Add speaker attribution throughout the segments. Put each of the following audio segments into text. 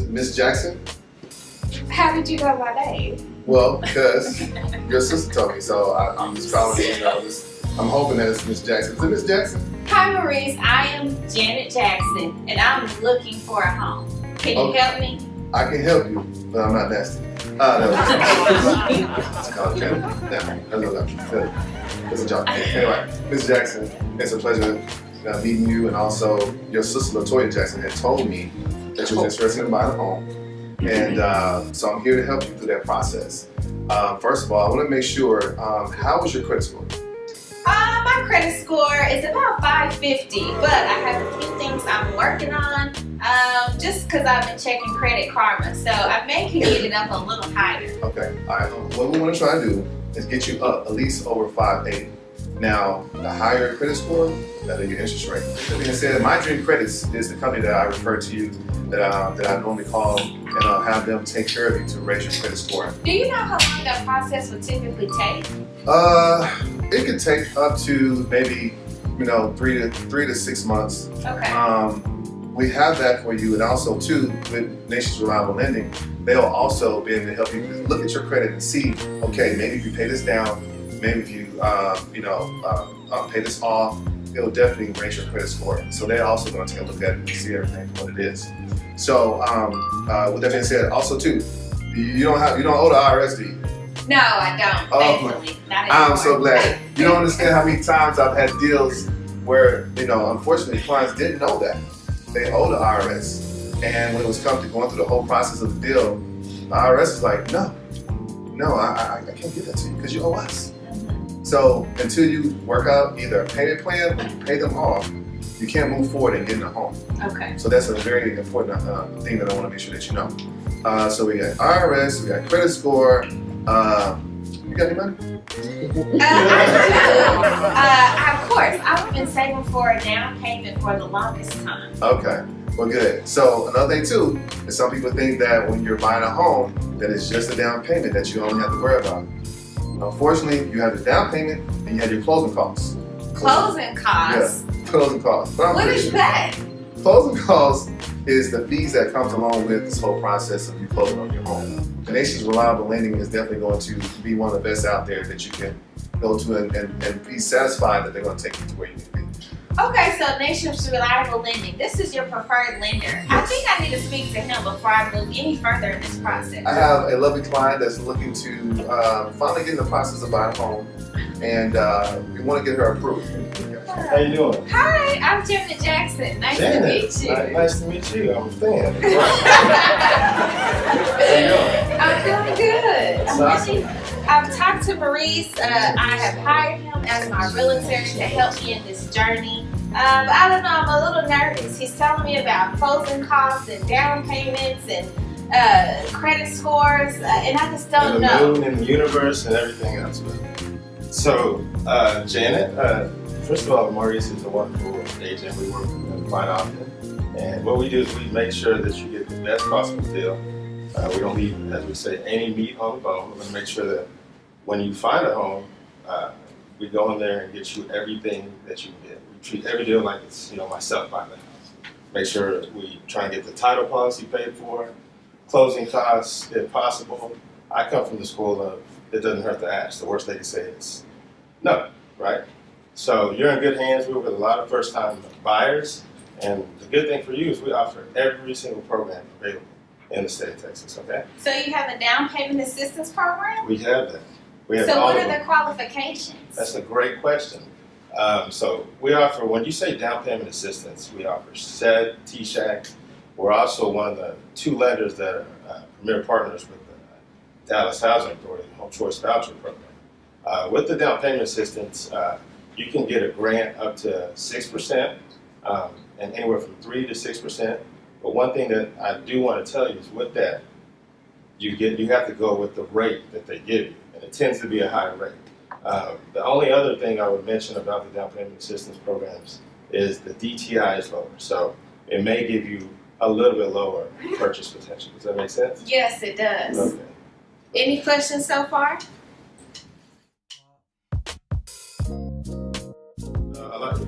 Speaker 1: Miss Jackson?
Speaker 2: How did you know my name?
Speaker 1: Well, because your sister told me, so I'm just calling you. I'm hoping that it's Miss Jackson. Is it Miss Jackson?
Speaker 2: Hi, Maurice. I am Janet Jackson, and I'm looking for a home. Can you help me?
Speaker 1: I can help you, but I'm not nasty. No. It's called Janet. That's a joke. Anyway, Miss Jackson, it's a pleasure meeting you, and also your sister Latoya Jackson had told me that you was interested in buying a home, and so I'm here to help you through that process. First of all, I want to make sure, how was your credit score?
Speaker 2: My credit score is about 550, but I have a few things I'm working on, just because I've been checking Credit Karma, so I may can get it up a little higher.
Speaker 1: Okay, all right. What we want to try to do is get you up at least over 580. Now, the higher your credit score, the better your interest rate. That being said, My Dream Credits is the company that I refer to you, that I normally call and have them take care of you to raise your credit score.
Speaker 2: Do you know how long that process would typically take?
Speaker 1: It could take up to maybe 3 to 6 months.
Speaker 2: Okay.
Speaker 1: We have that for you, and also too with Nation's Reliable Lending, they'll also be able to help you look at your credit and see, okay, maybe if you pay this down, maybe if you pay this off, it'll definitely raise your credit score. So they're also going to take a look at it and see everything for what it is. So with that being said, also too, you don't owe the IRS, do you?
Speaker 2: No, I don't. Thankfully, not anymore.
Speaker 1: I'm so glad. You don't understand how many times I've had deals where unfortunately clients didn't know that they owe the IRS, and when it was come to going through the whole process of the deal, the IRS is like, no, I can't give that to you because you owe us. So until you work out either a payment plan or you pay them off, you can't move forward and get in a home.
Speaker 2: Okay.
Speaker 1: So that's a very important thing that I want to make sure that you know. So we got IRS, we got credit score. You got any money?
Speaker 2: Of course. I've been saving for a down payment for the longest time.
Speaker 1: Okay. Well, good. So another thing too is some people think that when you're buying a home, that it's just a down payment that you only have to worry about. Unfortunately, you have the down payment and you have your closing costs.
Speaker 2: Closing costs?
Speaker 1: Yeah, closing costs.
Speaker 2: What is that?
Speaker 1: Closing costs is the fees that comes along with this whole process of you closing on your home. The Nation's Reliable Lending is definitely going to be one of the best out there that you can go to and be satisfied that they're going to take you to where you need to be.
Speaker 2: Okay, so Nation's Reliable Lending, this is your preferred lender. Yes. I think I need to speak to him before I move any further in this process. I
Speaker 1: have a lovely client that's looking to finally get in the process of buying a home, and we want to get her approved.
Speaker 3: How you doing?
Speaker 2: Hi, I'm Janet Jackson. Nice to meet you.
Speaker 3: Nice to meet you. I'm a fan. How
Speaker 2: I'm feeling good. I've talked to Maurice. I have hired him as my realtor to help me in this journey. But I don't know, I'm a little nervous. He's telling me about closing costs and down payments and credit scores, and I just don't know.
Speaker 3: And the moon and the universe and everything else. So, Janet, first of all, Maurice is a wonderful agent. We work with him quite often. And what we do is we make sure that you get the best possible deal. We don't leave, as we say, any meat on the bone. We're going to make sure that when you find a home, we go in there and get you everything that you can get. We treat every deal like it's, myself buying the house. Make sure we try and get the title policy paid for, closing costs, if possible. I come from the school of, it doesn't hurt to ask. The worst they can say is no, right? So you're in good hands. We work with a lot of first-time buyers, and the good thing for you is we offer every single program available in the state of Texas, okay?
Speaker 2: So you have a down payment assistance program?
Speaker 3: We have that. We have
Speaker 2: so what are the qualifications?
Speaker 3: That's a great question. So we offer, when you say down payment assistance, we offer SED, T-SHAC. We're also one of the 2 lenders that are premier partners with the Dallas Housing Authority Home Choice Voucher Program. With the down payment assistance, you can get a grant up to 6%, and anywhere from 3 to 6%. But one thing that I do want to tell you is with that, you have to go with the rate that they give you, and it tends to be a higher rate. The only other thing I would mention about the down payment assistance programs is the DTI is lower, so it may give you a little bit lower purchase potential. Does that make sense?
Speaker 2: Yes, it does.
Speaker 3: Okay.
Speaker 2: Any questions so far?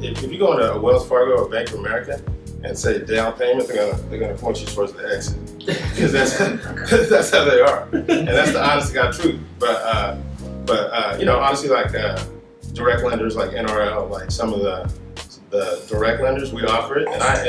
Speaker 3: If you go into a Wells Fargo or Bank of America and say down payment, they're gonna point you towards the exit. because that's how they are, and that's the honest to God truth. But you know, honestly, like direct lenders like NRL, like some of the direct lenders, we offer it, and I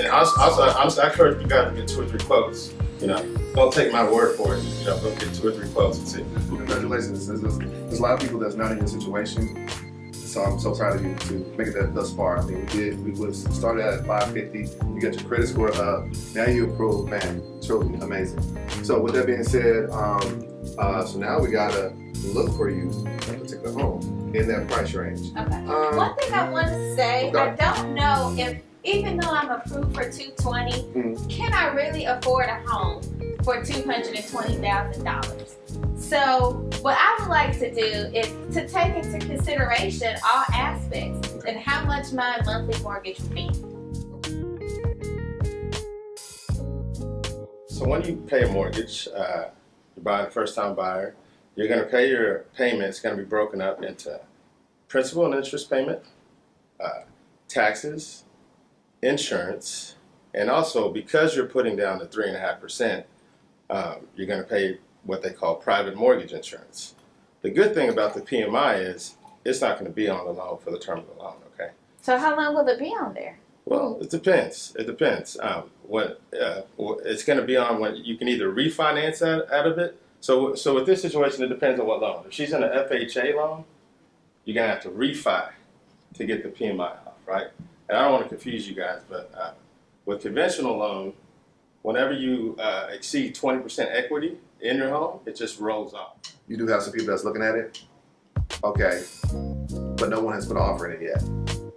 Speaker 3: encourage you guys to get 2 or 3 quotes. You know, don't take my word for it. You know, go get 2 or 3 quotes and see.
Speaker 1: Congratulations. There's a lot of people that's not in your situation. So I'm so proud of you to make it thus far. I mean, we started at 550. You got your credit score up. Now you're approved, man. Truly amazing. So with that being said, so now we gotta look for you a particular home in that price range.
Speaker 2: Okay. One thing I want to say, I don't know if, even though I'm approved for 220, can I really afford a home for $220,000? So what I would like to do is to take into consideration all aspects and how much my monthly mortgage would be.
Speaker 3: So when you pay a mortgage, you're buying a first-time buyer, you're going to pay your payment. It's going to be broken up into principal and interest payment, taxes, insurance, and also because you're putting down the 3.5%, you're going to pay what they call private mortgage insurance. The good thing about the PMI is it's not going to be on the loan for the term of the loan, okay?
Speaker 2: So how long will it be on there?
Speaker 3: Well, it depends. It depends. It's going to be on when you can either refinance out of it. So with this situation, it depends on what loan. If she's in an FHA loan, you're going to have to refi to get the PMI off, right? And I don't want to confuse you guys, but with conventional loan, whenever you exceed 20% equity in your home, it just rolls off.
Speaker 1: You do have some people that's looking at it? Okay. But no one has put an offer in it yet.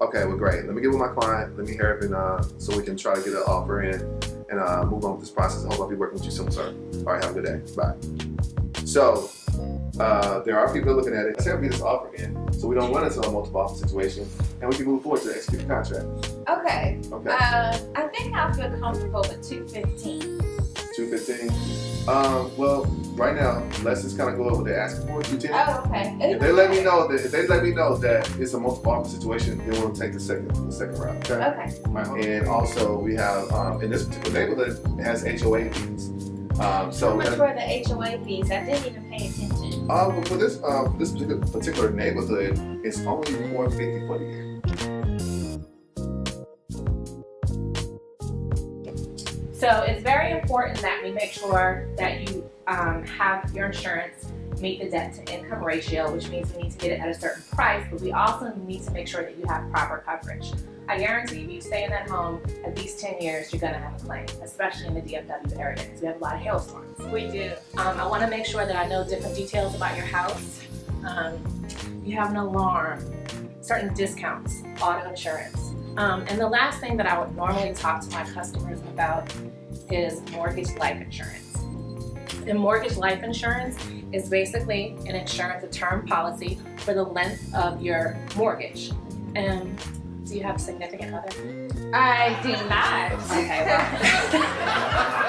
Speaker 1: Okay, well great. Let me get with my client, let me hear it, and so we can try to get an offer in and move on with this process. I hope I'll be working with you soon, sir. All right, have a good day. Bye. So, there are people looking at it. Let's say we get this offer in, so we don't run into a multiple offer situation, and we can move forward to execute the contract.
Speaker 2: Okay.
Speaker 1: Okay.
Speaker 2: I think I'll feel comfortable with 215.
Speaker 1: 215. Well, right now, let's just kind of go over what they're asking for. 210.
Speaker 2: Oh, okay.
Speaker 1: If they let me know that it's a multiple offer situation, then we'll take the second route. Okay.
Speaker 2: Okay.
Speaker 1: Right. And also we have in this particular neighborhood, it has HOA fees. So
Speaker 2: how much were the HOA fees? I didn't even pay attention.
Speaker 1: Well, for this particular neighborhood, it's only $450 for the year.
Speaker 2: So it's very important that we make sure that you have your insurance meet the debt to income ratio, which means we need to get it at a certain price, but we also need to make sure that you have proper coverage. I guarantee if you stay in that home at least 10 years, you're gonna have a claim, especially in the DFW area, because we have a lot of hailstorms. We do. I wanna make sure that I know different details about your house. You have an alarm, certain discounts, auto insurance. And the last thing that I would normally talk to my customers about is mortgage life insurance. And mortgage life insurance is basically an insurance, a term policy for the length of your mortgage. And do you have a significant other?
Speaker 4: I do not.
Speaker 2: Okay, well,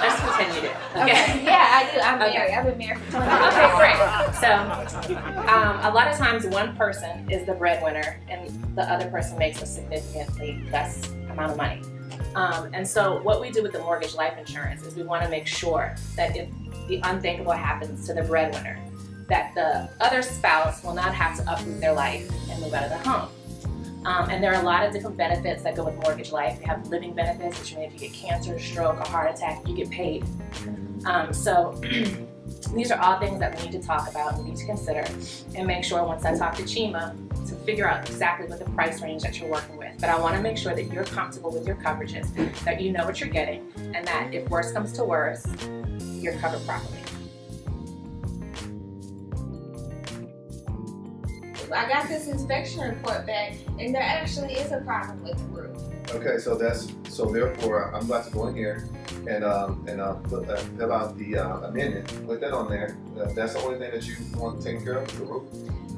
Speaker 2: let's pretend you do.
Speaker 4: Okay. Yeah, I do. I'm married. I've been married for 20 years.
Speaker 2: Okay, great. So, a lot of times one person is the breadwinner and the other person makes a significantly less amount of money. And so what we do with the mortgage life insurance is we want to make sure that if the unthinkable happens to the breadwinner, that the other spouse will not have to uproot their life and move out of the home. And there are a lot of different benefits that go with mortgage life. We have living benefits, which means if you get cancer, stroke, or heart attack, you get paid. So these are all things that we need to talk about, we need to consider, and make sure once I talk to Chima to figure out exactly what the price range that you're working with. But I want to make sure that you're comfortable with your coverages, that you know what you're getting, and that if worse comes to worse, you're covered properly.
Speaker 4: I got this inspection report back, and there actually is a problem with the roof.
Speaker 1: Okay, so therefore I'm glad to go in here and fill out the amendment. Put that on there. That's the only thing that you want taken care of, the roof.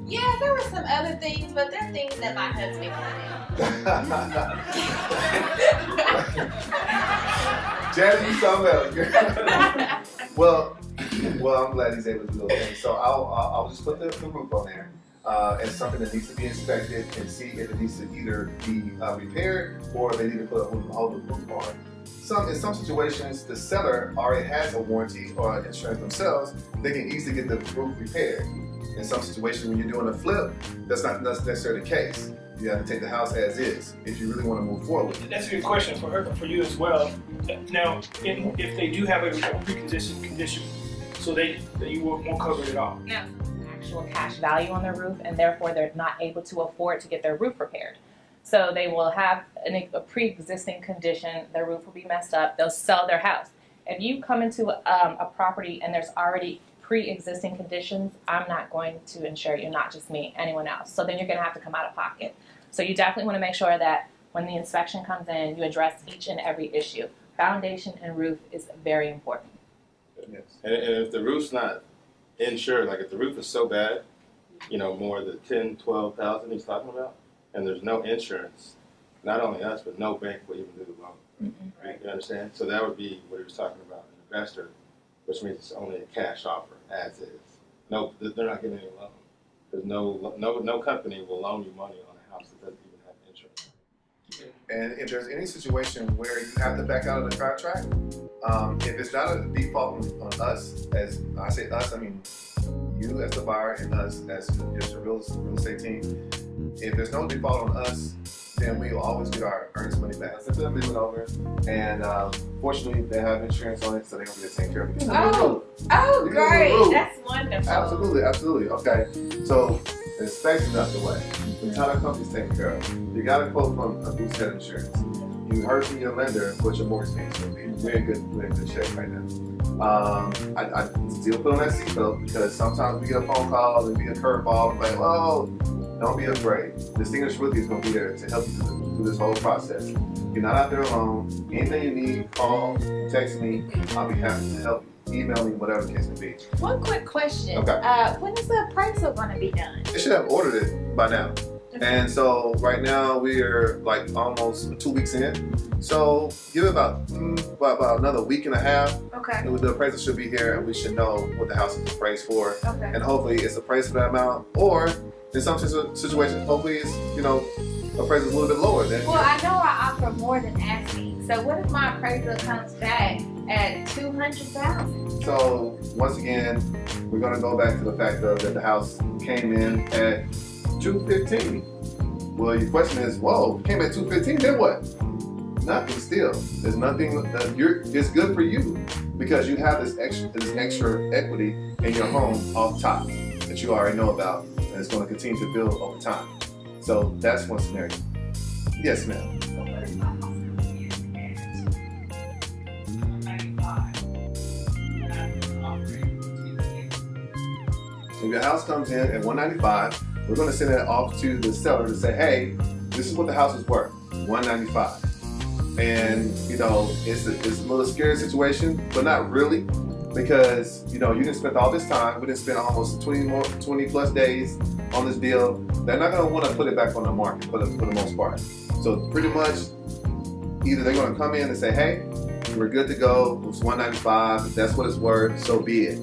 Speaker 2: Yeah, there were some other things, but they're things that my husband can do.
Speaker 1: Janet, you something else. Well, I'm glad he's able to do those things. So I'll just put the roof on there. and something that needs to be inspected and see if it needs to either be repaired or they need to put a whole new roof on. In some situations, the seller already has a warranty or insurance themselves. They can easily get the roof repaired. In some situations, when you're doing a flip, that's not necessarily the case. You have to take the house as is if you really want to move forward.
Speaker 5: That's a good question for you as well. Now, if they do have a pre-existing condition, so that you won't cover it all.
Speaker 6: No. Actual cash value on their roof, and therefore they're not able to afford to get their roof repaired. So they will have a pre-existing condition, their roof will be messed up, they'll sell their house. If you come into a property and there's already pre-existing conditions, I'm not going to insure you, not just me, anyone else. So then you're gonna have to come out of pocket. So you definitely wanna make sure that when the inspection comes in, you address each and every issue. Foundation and roof is very important.
Speaker 1: Yes.
Speaker 3: And if the roof's not insured, like if the roof is so bad, you know, more than 10, 12,000 he's talking about, and there's no insurance, not only us, but no bank will even do the loan. Right. You understand? So that would be what he was talking about, an investor, which means it's only a cash offer, as is. No, they're not getting any loan. There's no company will loan you money on a house that doesn't even have insurance.
Speaker 1: And if there's any situation where you have to back out of the contract, if it's not a default on us, as I say us, I mean you as the buyer and us as the real estate team, if there's no default on us, then we will always get our earnest money back. It's a bit over, and fortunately they have insurance on it, so they're gonna get taken care of.
Speaker 2: Oh, great! That's wonderful.
Speaker 1: Absolutely. Okay, so the inspection's out the way. The title company's taken care of. You got a quote from a Goosehead Insurance. You heard from your lender what your mortgage payment's gonna be. We're in good shape right now. I still put on that seatbelt because sometimes we get a phone call and be a curveball and like, oh, don't be afraid. Distinguished Realty is going to be there to help you through this whole process. You're not out there alone. Anything you need, call, text me. I'll be happy to help you. Email me, whatever the case may be.
Speaker 2: One quick question.
Speaker 1: Okay.
Speaker 2: When is the appraisal going to be done?
Speaker 1: They should have ordered it by now. And so right now we're like almost 2 weeks in. So give it about another week and a half.
Speaker 2: Okay.
Speaker 1: And the appraisal should be here and we should know what the house is appraised for.
Speaker 2: Okay.
Speaker 1: And hopefully it's appraised for that amount, or in some situations, hopefully it's, appraisal is a little bit lower than.
Speaker 2: Well, I know I offer more than asking. So what if my appraisal comes back at $200,000?
Speaker 1: So once again, we're gonna go back to the fact that the house came in at $215. Well, your question is, whoa, it came at $215, then what? Nothing still. There's nothing it's good for you because you have this extra equity in your home off top that you already know about, and it's going to continue to build over time. So that's one scenario. Yes, ma'am. So if your house comes in at $195, we're going to send it off to the seller to say, hey, this is what the house is worth, $195. And it's a little scary situation, but not really, because you didn't spend all this time. We didn't spend almost 20 plus days on this deal. They're not going to want to put it back on the market for the most part. So pretty much, either they're going to come in and say, hey, we're good to go. It's $195. If that's what it's worth, so be it.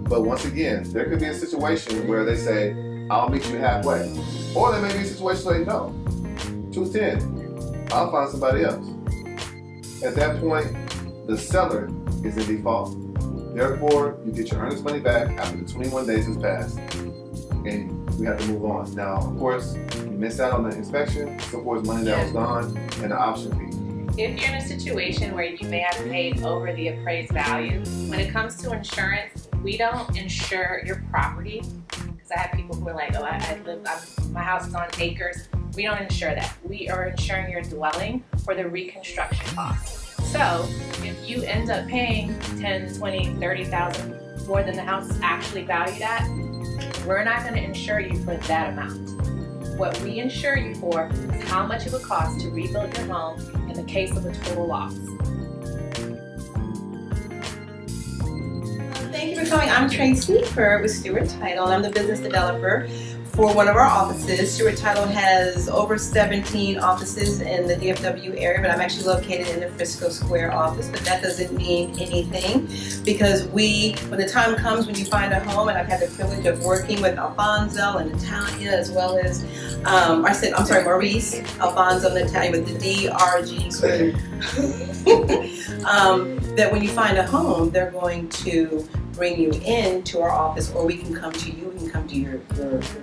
Speaker 1: But once again, there could be a situation where they say, I'll meet you halfway. Or there may be a situation where no, $210. I'll find somebody else. At that point, the seller is in default. Therefore, you get your earnest money back after the 21 days has passed, and we have to move on. Now, of course, you missed out on the inspection, so of course, money that was gone, and the option fee.
Speaker 6: If you're in a situation where you may have paid over the appraised value, when it comes to insurance, we don't insure your property. Because I have people who are like, my house is on acres. We don't insure that. We are insuring your dwelling for the reconstruction costs. So if you end up paying 10, 20, 30,000 more than the house is actually valued at, we're not going to insure you for that amount. What we insure you for is how much it would cost to rebuild your home in the case of a total loss.
Speaker 7: Thank you for coming. I'm Tracy with Stewart Title. I'm the business developer for one of our offices. Stewart Title has over 17 offices in the DFW area, but I'm actually located in the Frisco Square office, but that doesn't mean anything because when the time comes when you find a home, and I've had the privilege of working with Alfonso and Natalia as well as, Maurice, Alfonso and Natalia with the DRG crew. That when you find a home, they're going to bring you into our office, or we can come to you. We can come to your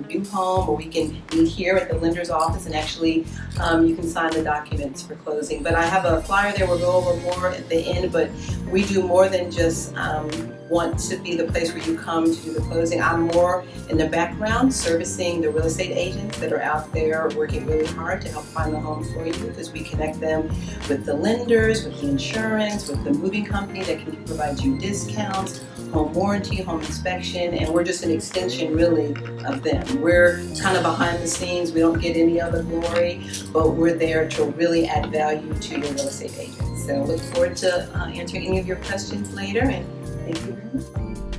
Speaker 7: new home, or we can meet here at the lender's office, and actually you can sign the documents for closing. But I have a flyer there. We'll go over more at the end, but we do more than just want to be the place where you come to do the closing. I'm more in the background servicing the real estate agents that are out there working really hard to help find a home for you, because we connect them with the lenders, with the insurance, with the moving company that can provide you discounts, home warranty, home inspection, and we're just an extension really of them. We're kind of behind the scenes. We don't get any other glory, but we're there to really add value to your real estate agents. So look forward to answering any of your questions later, and thank you very much.